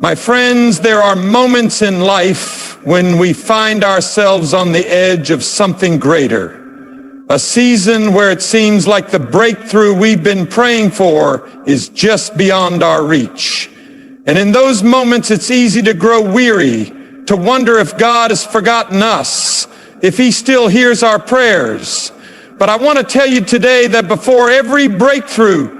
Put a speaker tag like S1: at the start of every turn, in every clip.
S1: My friends, there are moments in life when we find ourselves on the edge of something greater, a season where it seems like the breakthrough we've been praying for is just beyond our reach. And in those moments, it's easy to grow weary, to wonder if God has forgotten us, if He still hears our prayers. But I want to tell you today that before every breakthrough,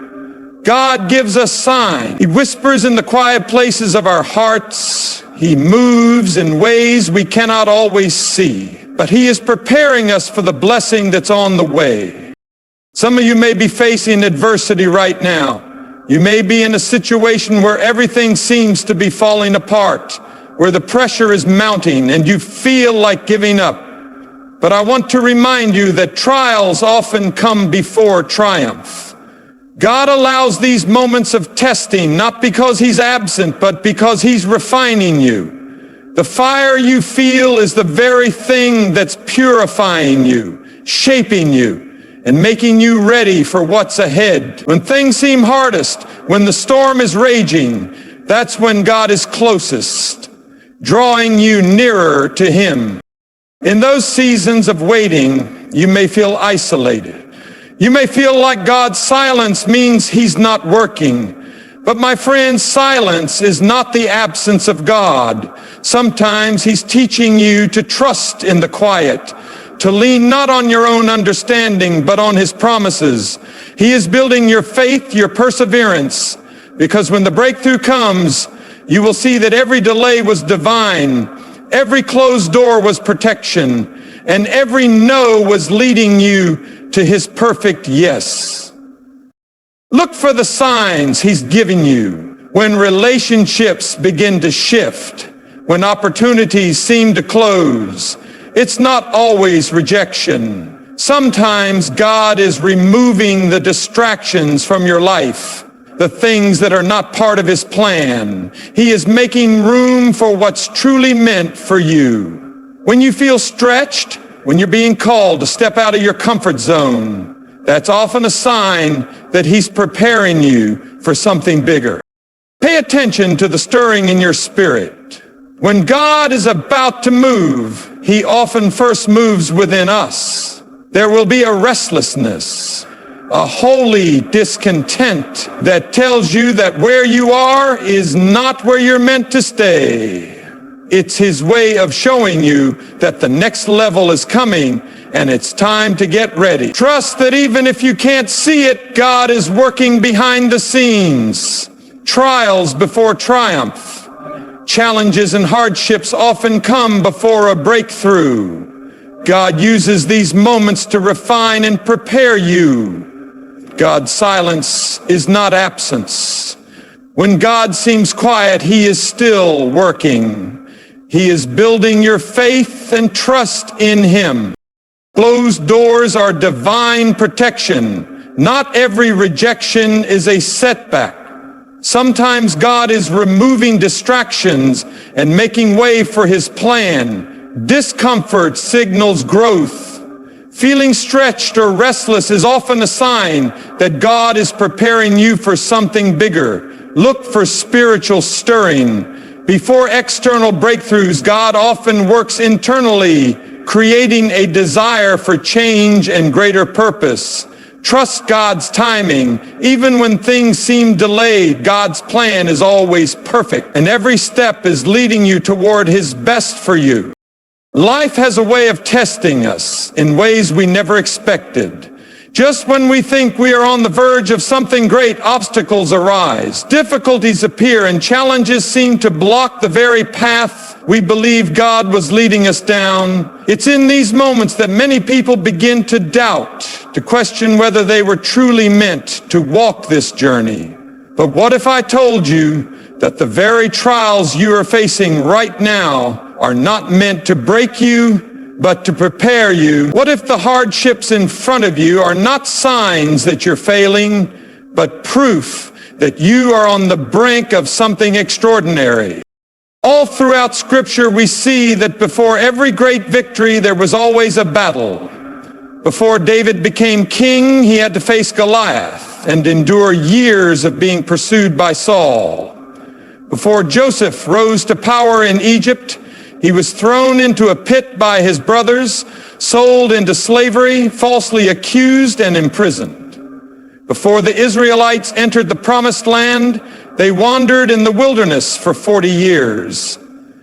S1: God gives us signs. He whispers in the quiet places of our hearts. He moves in ways we cannot always see. But He is preparing us for the blessing that's on the way. Some of you may be facing adversity right now. You may be in a situation where everything seems to be falling apart, where the pressure is mounting and you feel like giving up. But I want to remind you that trials often come before triumph. God allows these moments of testing, not because He's absent, but because He's refining you. The fire you feel is the very thing that's purifying you, shaping you, and making you ready for what's ahead. When things seem hardest, when the storm is raging, that's when God is closest, drawing you nearer to Him. In those seasons of waiting, you may feel isolated. You may feel like God's silence means He's not working. But my friends, silence is not the absence of God. Sometimes He's teaching you to trust in the quiet, to lean not on your own understanding, but on His promises. He is building your faith, your perseverance, because when the breakthrough comes, you will see that every delay was divine, every closed door was protection, and every no was leading you to His perfect yes. Look for the signs He's giving you when relationships begin to shift, when opportunities seem to close. It's not always rejection. Sometimes God is removing the distractions from your life, the things that are not part of His plan. He is making room for what's truly meant for you. When you feel stretched, when you're being called to step out of your comfort zone, that's often a sign that He's preparing you for something bigger. Pay attention to the stirring in your spirit. When God is about to move, He often first moves within us. There will be a restlessness, a holy discontent that tells you that where you are is not where you're meant to stay. It's His way of showing you that the next level is coming and it's time to get ready. Trust that even if you can't see it, God is working behind the scenes. Trials before triumph. Challenges and hardships often come before a breakthrough. God uses these moments to refine and prepare you. God's silence is not absence. When God seems quiet, He is still working. He is building your faith and trust in Him. Closed doors are divine protection. Not every rejection is a setback. Sometimes God is removing distractions and making way for His plan. Discomfort signals growth. Feeling stretched or restless is often a sign that God is preparing you for something bigger. Look for spiritual stirring. Before external breakthroughs, God often works internally, creating a desire for change and greater purpose. Trust God's timing. Even when things seem delayed, God's plan is always perfect, and every step is leading you toward His best for you. Life has a way of testing us in ways we never expected. Just when we think we are on the verge of something great, obstacles arise, difficulties appear, and challenges seem to block the very path we believe God was leading us down. It's in these moments that many people begin to doubt, to question whether they were truly meant to walk this journey. But what if I told you that the very trials you are facing right now are not meant to break you, but to prepare you? What if the hardships in front of you are not signs that you're failing, but proof that you are on the brink of something extraordinary? All throughout Scripture, we see that before every great victory, there was always a battle. Before David became king, he had to face Goliath and endure years of being pursued by Saul. Before Joseph rose to power in Egypt, he was thrown into a pit by his brothers, sold into slavery, falsely accused and imprisoned. Before the Israelites entered the promised land, they wandered in the wilderness for 40 years.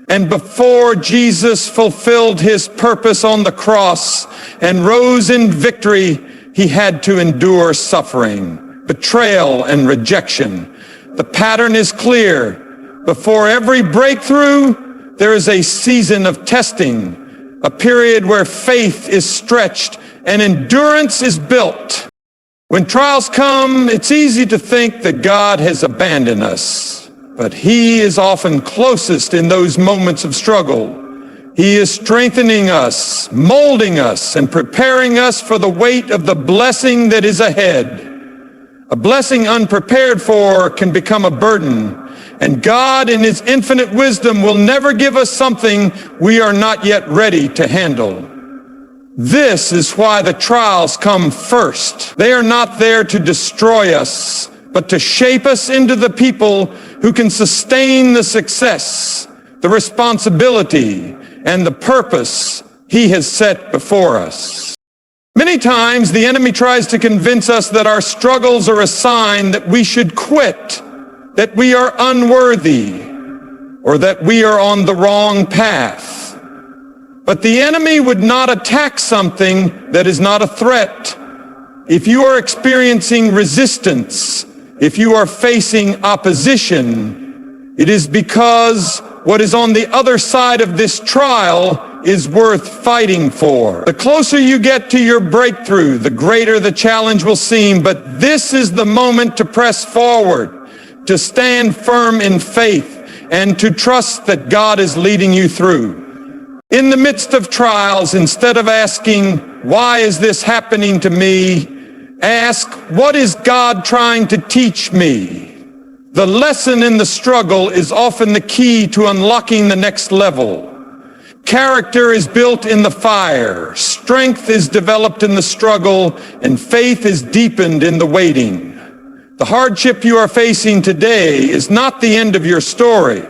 S1: And before Jesus fulfilled his purpose on the cross and rose in victory, he had to endure suffering, betrayal, and rejection. The pattern is clear. Before every breakthrough, there is a season of testing, a period where faith is stretched and endurance is built. When trials come, it's easy to think that God has abandoned us, but he is often closest in those moments of struggle. He is strengthening us, molding us, and preparing us for the weight of the blessing that is ahead. A blessing unprepared for can become a burden, and God in his infinite wisdom will never give us something we are not yet ready to handle. This is why the trials come first. They are not there to destroy us, but to shape us into the people who can sustain the success, the responsibility, and the purpose he has set before us. Many times the enemy tries to convince us that our struggles are a sign that we should quit, that we are unworthy, or that we are on the wrong path. But the enemy would not attack something that is not a threat. If you are experiencing resistance, if you are facing opposition, it is because what is on the other side of this trial is worth fighting for. The closer you get to your breakthrough, the greater the challenge will seem, but this is the moment to press forward, to stand firm in faith, and to trust that God is leading you through. In the midst of trials, instead of asking, "Why is this happening to me?" ask, "What is God trying to teach me?" The lesson in the struggle is often the key to unlocking the next level. Character is built in the fire, strength is developed in the struggle, and faith is deepened in the waiting. The hardship you are facing today is not the end of your story.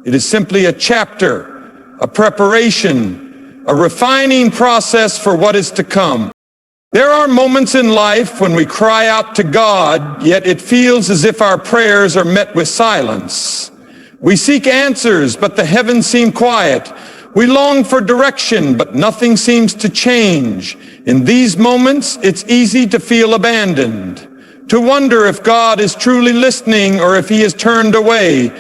S1: It is simply a chapter, a preparation, a refining process for what is to come. There are moments in life when we cry out to God, yet it feels as if our prayers are met with silence. We seek answers, but the heavens seem quiet. We long for direction, but nothing seems to change. In these moments, it's easy to feel abandoned, to wonder if God is truly listening or if he has turned away.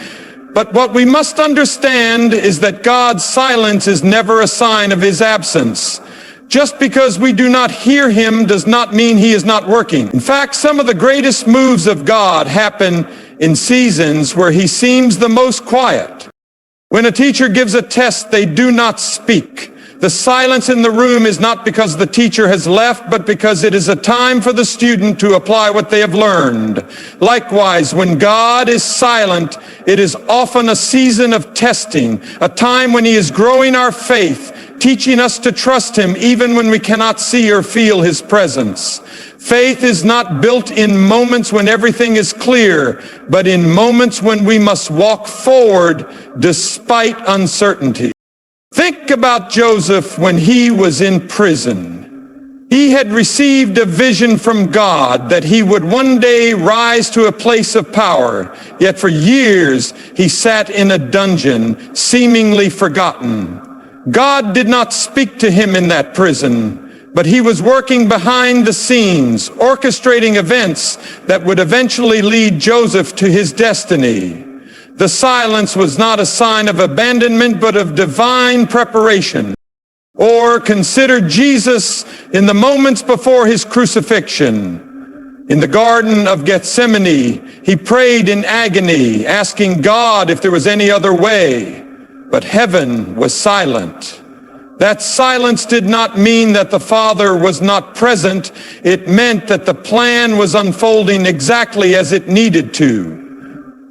S1: But what we must understand is that God's silence is never a sign of his absence. Just because we do not hear him does not mean he is not working. In fact, some of the greatest moves of God happen in seasons where he seems the most quiet. When a teacher gives a test, they do not speak. The silence in the room is not because the teacher has left, but because it is a time for the student to apply what they have learned. Likewise, when God is silent, it is often a season of testing, a time when he is growing our faith, teaching us to trust him even when we cannot see or feel his presence. Faith is not built in moments when everything is clear, but in moments when we must walk forward despite uncertainty. Think about Joseph when he was in prison. He had received a vision from God that he would one day rise to a place of power, yet for years he sat in a dungeon, seemingly forgotten. God did not speak to him in that prison, but he was working behind the scenes, orchestrating events that would eventually lead Joseph to his destiny. The silence was not a sign of abandonment, but of divine preparation. Or consider Jesus in the moments before his crucifixion. In the Garden of Gethsemane, he prayed in agony, asking God if there was any other way, but heaven was silent. That silence did not mean that the Father was not present. It meant that the plan was unfolding exactly as it needed to.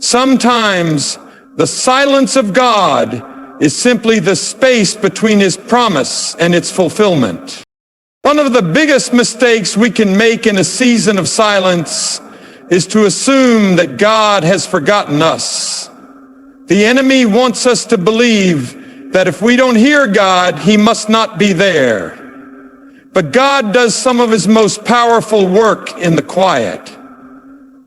S1: Sometimes the silence of God is simply the space between his promise and its fulfillment. One of the biggest mistakes we can make in a season of silence is to assume that God has forgotten us. The enemy wants us to believe that if we don't hear God, he must not be there. But God does some of his most powerful work in the quiet.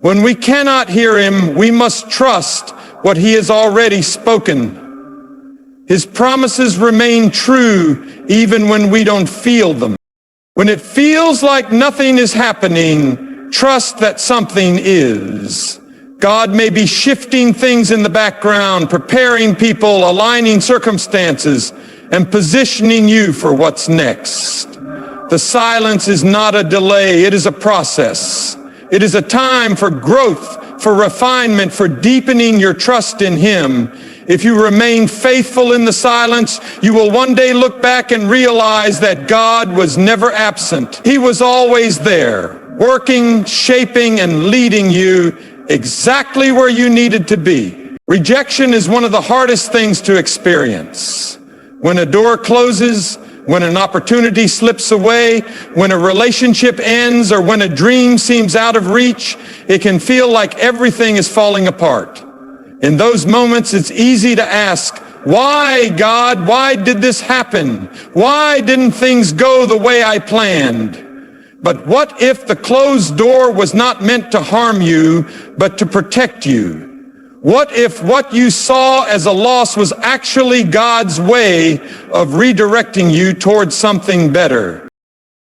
S1: When we cannot hear him, we must trust what he has already spoken. His promises remain true even when we don't feel them. When it feels like nothing is happening, trust that something is. God may be shifting things in the background, preparing people, aligning circumstances, and positioning you for what's next. The silence is not a delay, it is a process. It is a time for growth, for refinement, for deepening your trust in him. If you remain faithful in the silence, you will one day look back and realize that God was never absent. He was always there, working, shaping, and leading you exactly where you needed to be. Rejection is one of the hardest things to experience. When a door closes, when an opportunity slips away, when a relationship ends, or when a dream seems out of reach, it can feel like everything is falling apart. In those moments, it's easy to ask, why, God? Why did this happen? Why didn't things go the way I planned? But what if the closed door was not meant to harm you, but to protect you? What if what you saw as a loss was actually God's way of redirecting you towards something better?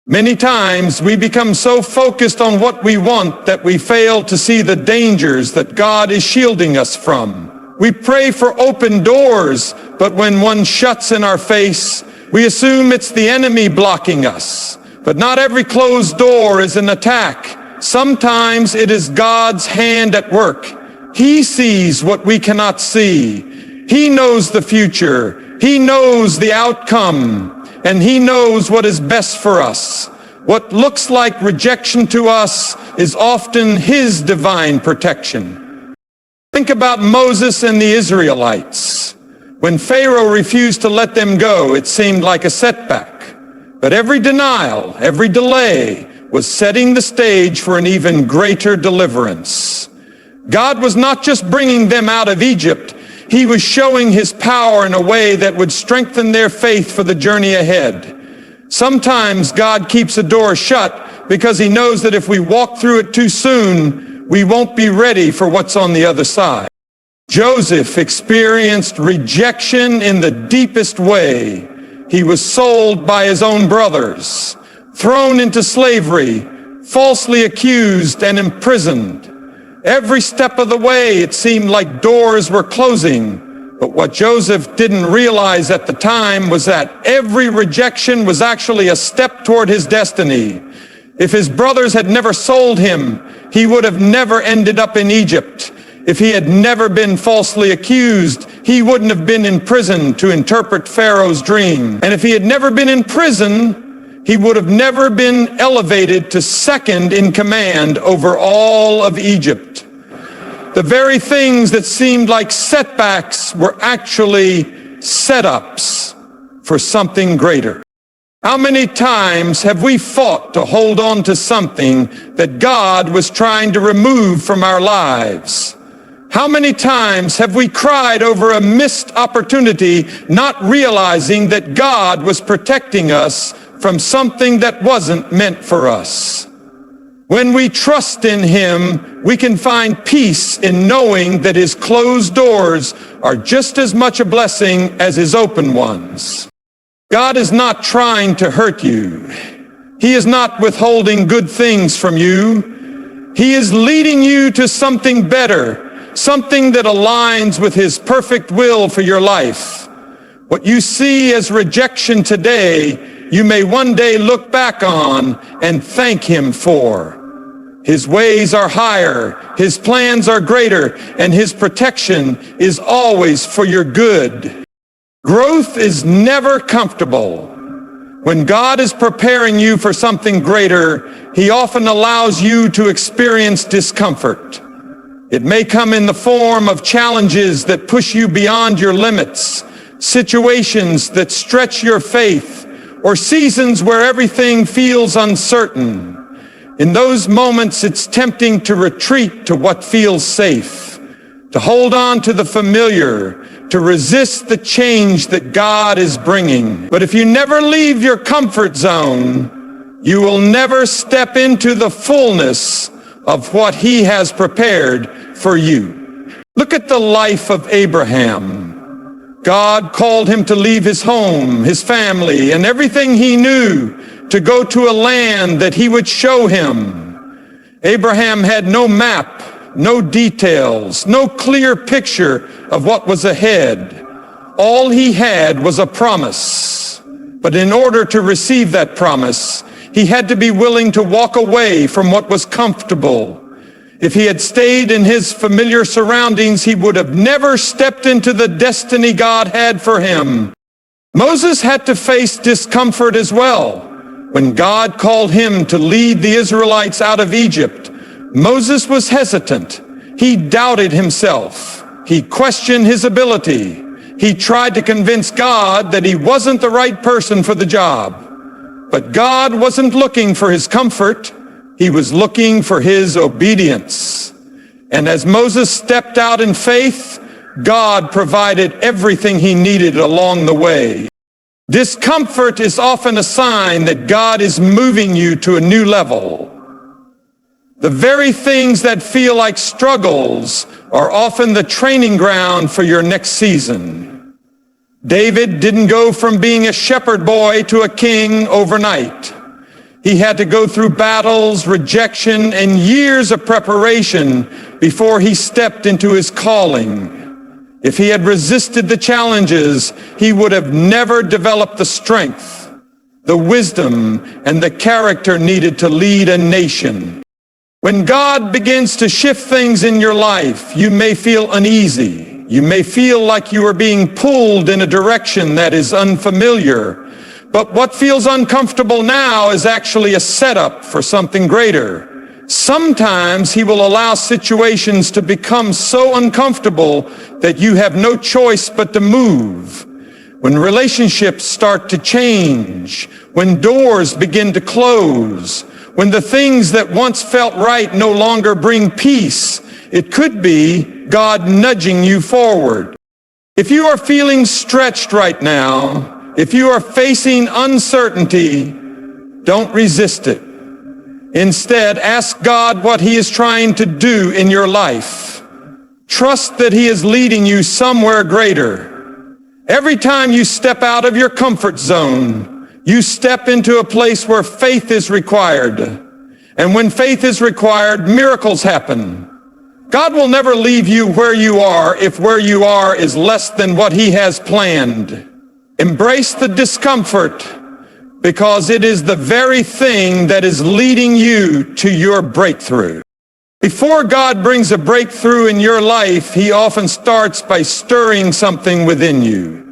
S1: Many times we become so focused on what we want that we fail to see the dangers that God is shielding us from. We pray for open doors, but when one shuts in our face, we assume it's the enemy blocking us. But not every closed door is an attack. Sometimes it is God's hand at work. He sees what we cannot see. He knows the future. He knows the outcome. And he knows what is best for us. What looks like rejection to us is often his divine protection. Think about Moses and the Israelites. When Pharaoh refused to let them go, it seemed like a setback. But every denial, every delay was setting the stage for an even greater deliverance. God was not just bringing them out of Egypt. He was showing his power in a way that would strengthen their faith for the journey ahead. Sometimes God keeps a door shut because he knows that if we walk through it too soon, we won't be ready for what's on the other side. Joseph experienced rejection in the deepest way. He was sold by his own brothers, thrown into slavery, falsely accused and imprisoned. Every step of the way, it seemed like doors were closing. But what Joseph didn't realize at the time was that every rejection was actually a step toward his destiny. If his brothers had never sold him, he would have never ended up in Egypt. If he had never been falsely accused, he wouldn't have been in prison to interpret Pharaoh's dream. And if he had never been in prison, he would have never been elevated to second in command over all of Egypt. The very things that seemed like setbacks were actually setups for something greater. How many times have we fought to hold on to something that God was trying to remove from our lives? How many times have we cried over a missed opportunity, not realizing that God was protecting us from something that wasn't meant for us? When we trust in him, we can find peace in knowing that his closed doors are just as much a blessing as his open ones. God is not trying to hurt you. He is not withholding good things from you. He is leading you to something better, something that aligns with his perfect will for your life. What you see as rejection today, you may one day look back on and thank him for. His ways are higher, his plans are greater, and his protection is always for your good. Growth is never comfortable. When God is preparing you for something greater, he often allows you to experience discomfort. It may come in the form of challenges that push you beyond your limits, situations that stretch your faith, or seasons where everything feels uncertain. In those moments, it's tempting to retreat to what feels safe. to hold on to the familiar, to resist the change that God is bringing. But if you never leave your comfort zone, you will never step into the fullness of what He has prepared for you. Look at the life of Abraham. God called him to leave his home, his family, and everything he knew to go to a land that He would show him. Abraham had no map, no details, no clear picture of what was ahead. All he had was a promise. But in order to receive that promise, he had to be willing to walk away from what was comfortable. If he had stayed in his familiar surroundings, he would have never stepped into the destiny God had for him. Moses had to face discomfort as well. When God called him to lead the Israelites out of Egypt, Moses was hesitant. He doubted himself. He questioned his ability. He tried to convince God that he wasn't the right person for the job. But God wasn't looking for his comfort. He was looking for his obedience. And as Moses stepped out in faith, God provided everything he needed along the way. Discomfort is often a sign that God is moving you to a new level. The very things that feel like struggles are often the training ground for your next season. David didn't go from being a shepherd boy to a king overnight. He had to go through battles, rejection, and years of preparation before he stepped into his calling. If he had resisted the challenges, he would have never developed the strength, the wisdom, and the character needed to lead a nation. When God begins to shift things in your life, you may feel uneasy. You may feel like you are being pulled in a direction that is unfamiliar. But what feels uncomfortable now is actually a setup for something greater. Sometimes He will allow situations to become so uncomfortable that you have no choice but to move. When relationships start to change, when doors begin to close, when the things that once felt right no longer bring peace, it could be God nudging you forward. If you are feeling stretched right now, if you are facing uncertainty, don't resist it. Instead, ask God what He is trying to do in your life. Trust that He is leading you somewhere greater. Every time you step out of your comfort zone, you step into a place where faith is required. And when faith is required, miracles happen. God will never leave you where you are if where you are is less than what He has planned. Embrace the discomfort because it is the very thing that is leading you to your breakthrough. Before God brings a breakthrough in your life, He often starts by stirring something within you.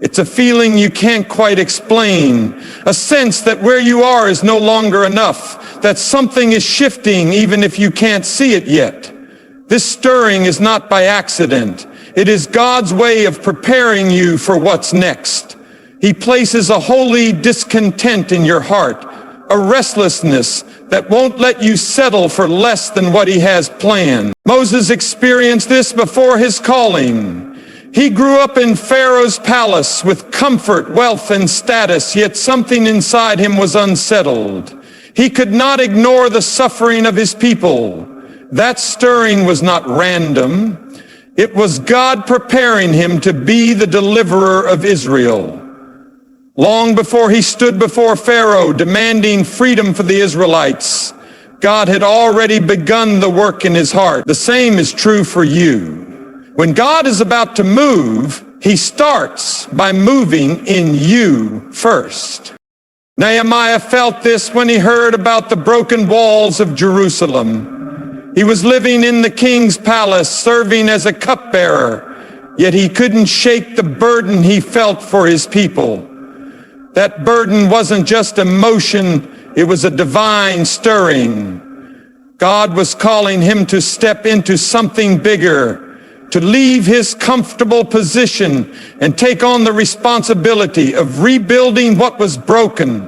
S1: It's a feeling you can't quite explain, a sense that where you are is no longer enough, that something is shifting even if you can't see it yet. This stirring is not by accident. It is God's way of preparing you for what's next. He places a holy discontent in your heart, a restlessness that won't let you settle for less than what He has planned. Moses experienced this before his calling. He grew up in Pharaoh's palace with comfort, wealth, and status, yet something inside him was unsettled. He could not ignore the suffering of his people. That stirring was not random. It was God preparing him to be the deliverer of Israel. Long before he stood before Pharaoh demanding freedom for the Israelites, God had already begun the work in his heart. The same is true for you. When God is about to move, He starts by moving in you first. Nehemiah felt this when he heard about the broken walls of Jerusalem. He was living in the king's palace, serving as a cupbearer, yet he couldn't shake the burden he felt for his people. That burden wasn't just emotion, it was a divine stirring. God was calling him to step into something bigger, to leave his comfortable position and take on the responsibility of rebuilding what was broken.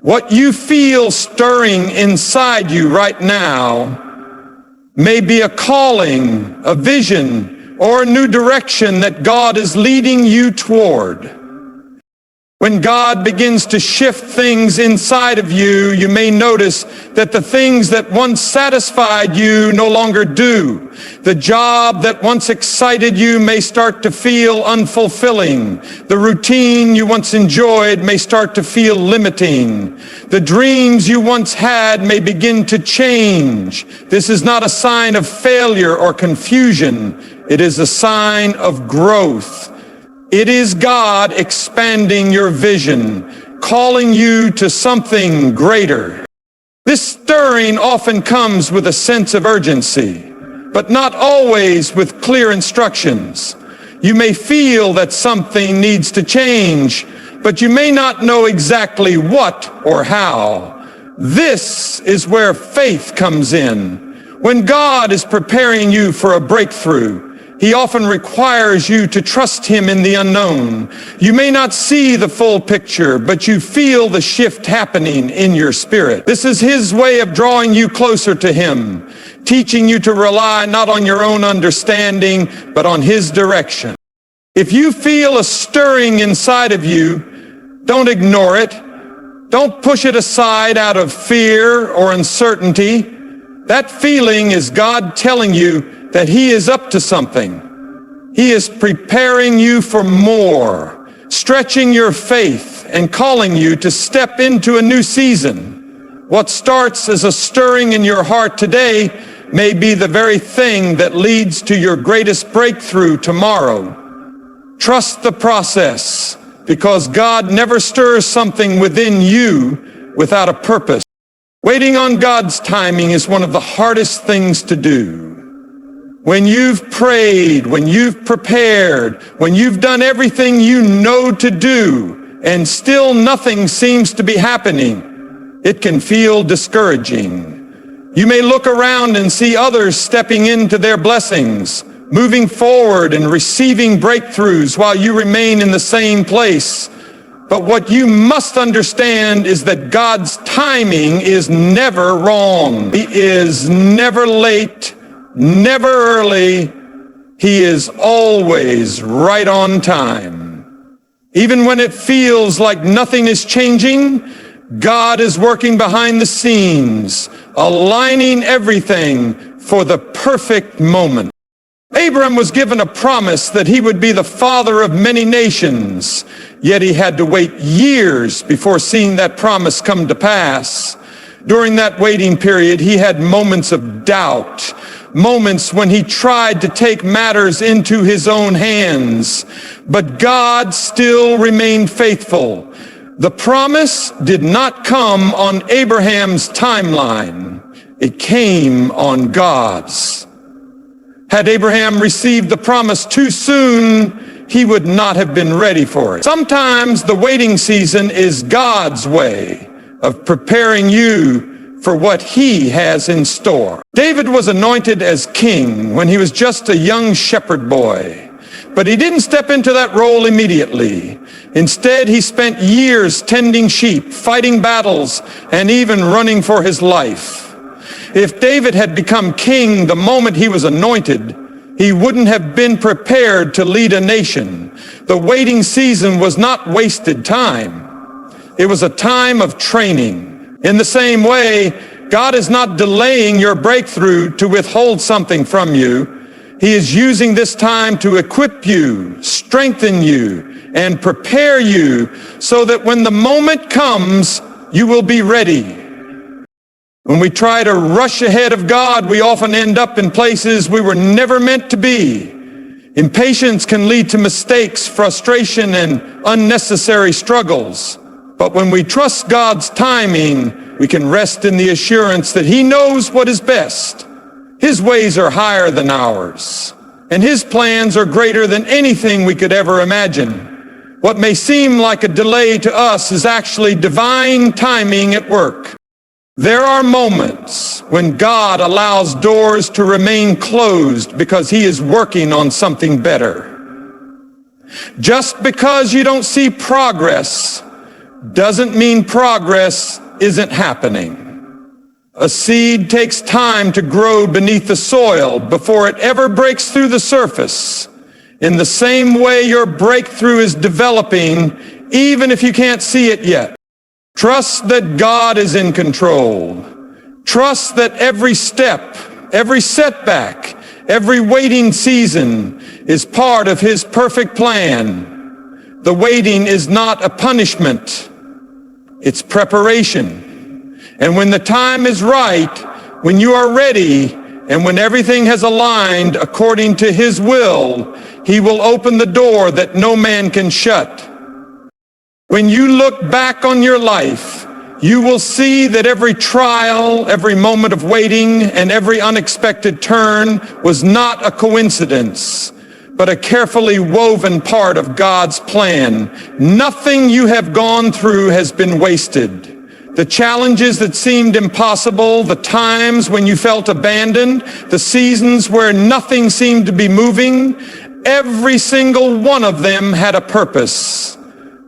S1: What you feel stirring inside you right now may be a calling, a vision, or a new direction that God is leading you toward. When God begins to shift things inside of you, you may notice that the things that once satisfied you no longer do. The job that once excited you may start to feel unfulfilling. The routine you once enjoyed may start to feel limiting. The dreams you once had may begin to change. This is not a sign of failure or confusion. It is a sign of growth. It is God expanding your vision, calling you to something greater. This stirring often comes with a sense of urgency, but not always with clear instructions. You may feel that something needs to change, but you may not know exactly what or how. This is where faith comes in. When God is preparing you for a breakthrough, He often requires you to trust Him in the unknown. You may not see the full picture, but you feel the shift happening in your spirit. This is His way of drawing you closer to Him, teaching you to rely not on your own understanding, but on His direction. If you feel a stirring inside of you, don't ignore it. Don't push it aside out of fear or uncertainty. That feeling is God telling you that He is up to something. He is preparing you for more, stretching your faith and calling you to step into a new season. What starts as a stirring in your heart today may be the very thing that leads to your greatest breakthrough tomorrow. Trust the process, because God never stirs something within you without a purpose. Waiting on God's timing is one of the hardest things to do. When you've prayed, when you've prepared, when you've done everything you know to do, and still nothing seems to be happening, it can feel discouraging. You may look around and see others stepping into their blessings, moving forward and receiving breakthroughs while you remain in the same place. But what you must understand is that God's timing is never wrong. He is never late, never early. He is always right on time. Even when it feels like nothing is changing, God is working behind the scenes, aligning everything for the perfect moment. Abraham was given a promise that he would be the father of many nations, yet he had to wait years before seeing that promise come to pass. During that waiting period, he had moments of doubt, moments when he tried to take matters into his own hands, but God still remained faithful. The promise did not come on Abraham's timeline. It came on God's. Had Abraham received the promise too soon, he would not have been ready for it. Sometimes the waiting season is God's way of preparing you for what He has in store. David was anointed as king when he was just a young shepherd boy, but he didn't step into that role immediately. Instead, he spent years tending sheep, fighting battles, and even running for his life. If David had become king the moment he was anointed, he wouldn't have been prepared to lead a nation. The waiting season was not wasted time. It was a time of training. In the same way, God is not delaying your breakthrough to withhold something from you. He is using this time to equip you, strengthen you, and prepare you so that when the moment comes, you will be ready. When we try to rush ahead of God, we often end up in places we were never meant to be. Impatience can lead to mistakes, frustration, and unnecessary struggles. But when we trust God's timing, we can rest in the assurance that He knows what is best. His ways are higher than ours, and His plans are greater than anything we could ever imagine. What may seem like a delay to us is actually divine timing at work. There are moments when God allows doors to remain closed because He is working on something better. Just because you don't see progress doesn't mean progress isn't happening. A seed takes time to grow beneath the soil before it ever breaks through the surface. In the same way, your breakthrough is developing, even if you can't see it yet. Trust that God is in control. Trust that every step, every setback, every waiting season is part of His perfect plan. The waiting is not a punishment, it's preparation. And when the time is right, when you are ready, and when everything has aligned according to His will, He will open the door that no man can shut. When you look back on your life, you will see that every trial, every moment of waiting, and every unexpected turn was not a coincidence, but a carefully woven part of God's plan. Nothing you have gone through has been wasted. The challenges that seemed impossible, the times when you felt abandoned, the seasons where nothing seemed to be moving, every single one of them had a purpose.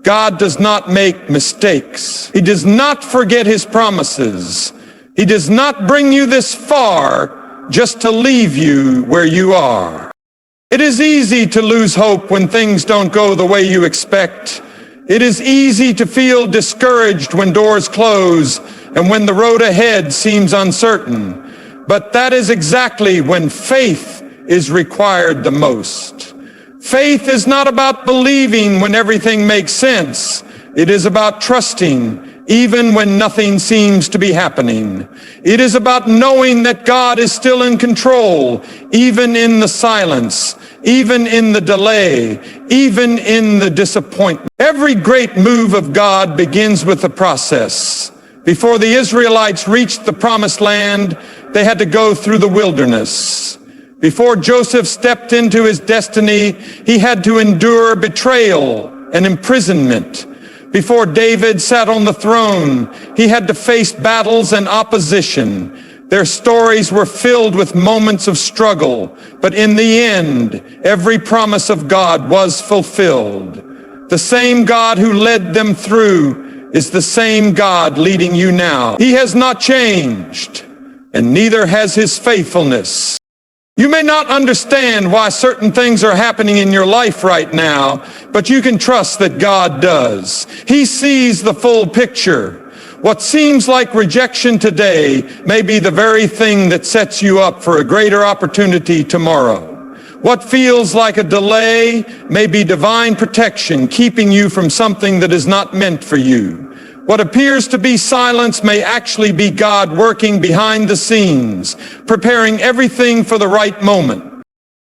S1: God does not make mistakes. He does not forget His promises. He does not bring you this far just to leave you where you are. It is easy to lose hope when things don't go the way you expect. It is easy to feel discouraged when doors close and when the road ahead seems uncertain. But that is exactly when faith is required the most. Faith is not about believing when everything makes sense. It is about trusting even when nothing seems to be happening. It is about knowing that God is still in control, even in the silence, even in the delay, even in the disappointment. Every great move of God begins with a process. Before the Israelites reached the promised land, they had to go through the wilderness. Before Joseph stepped into his destiny, he had to endure betrayal and imprisonment. Before David sat on the throne, he had to face battles and opposition. Their stories were filled with moments of struggle, but in the end, every promise of God was fulfilled. The same God who led them through is the same God leading you now. He has not changed, and neither has His faithfulness. You may not understand why certain things are happening in your life right now, but you can trust that God does. He sees the full picture. What seems like rejection today may be the very thing that sets you up for a greater opportunity tomorrow. What feels like a delay may be divine protection keeping you from something that is not meant for you. What appears to be silence may actually be God working behind the scenes, preparing everything for the right moment.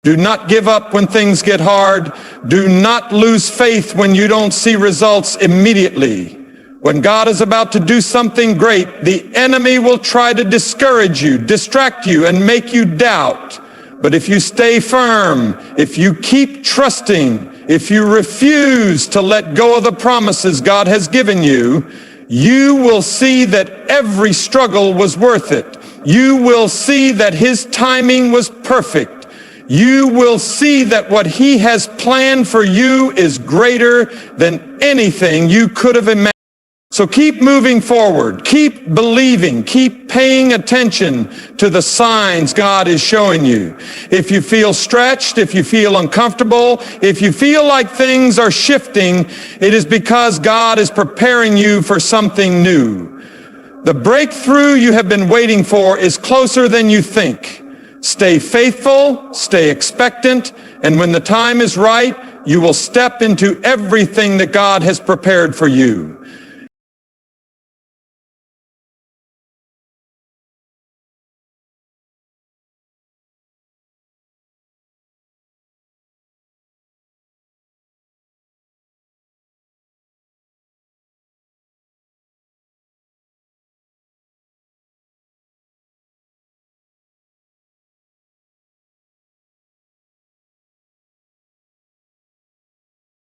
S1: Do not give up when things get hard. Do not lose faith when you don't see results immediately. When God is about to do something great, the enemy will try to discourage you, distract you, and make you doubt. But if you stay firm, if you keep trusting, if you refuse to let go of the promises God has given you, you will see that every struggle was worth it. You will see that His timing was perfect. You will see that what He has planned for you is greater than anything you could have imagined. So keep moving forward, keep believing, keep paying attention to the signs God is showing you. If you feel stretched, if you feel uncomfortable, if you feel like things are shifting, it is because God is preparing you for something new. The breakthrough you have been waiting for is closer than you think. Stay faithful, stay expectant, and when the time is right, you will step into everything that God has prepared for you.